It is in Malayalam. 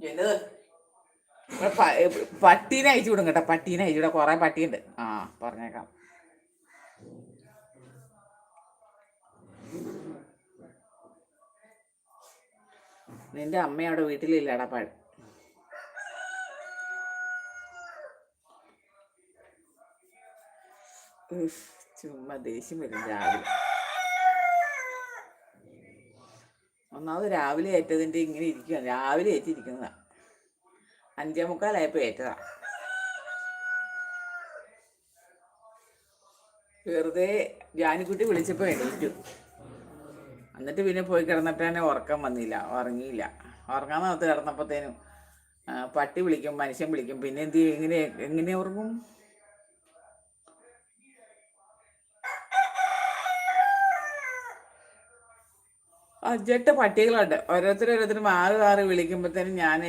എന്നത് പട്ടീനെ അയച്ചു വിടും കേട്ടോ. പട്ടീനെ അയച്ചു വിടാം, കുറെ പട്ടിയുണ്ട്. ആ, പറഞ്ഞേക്കാം. നിന്റെ അമ്മ അവിടെ വീട്ടിലില്ലടാ. ചുമ്മാ ദേഷ്യം വരും രാവിലെ. ഒന്നാമത് രാവിലെ ഏറ്റതിൻ്റെ ഇങ്ങനെ ഇരിക്കുക. രാവിലെ ഏറ്റിരിക്കുന്നതാ. 5:45 ഏറ്റതാ. വെറുതെ ജാനിക്കുട്ടി വിളിച്ചപ്പോൾ എണീറ്റു. എന്നിട്ട് പിന്നെ പോയി കിടന്നിട്ട് തന്നെ ഉറക്കം വന്നില്ല, ഉറങ്ങിയില്ല. ഉറങ്ങാൻ നേരത്ത് കിടന്നപ്പോഴത്തേനും പട്ടി വിളിക്കും, മനുഷ്യൻ വിളിക്കും. പിന്നെ എന്ത് ചെയ്യും? എങ്ങനെ ഉറങ്ങും? അഞ്ചെട്ട് പട്ടികളുണ്ട്. ഓരോരുത്തരും മാറി മാറി വിളിക്കുമ്പോഴത്തേനും ഞാൻ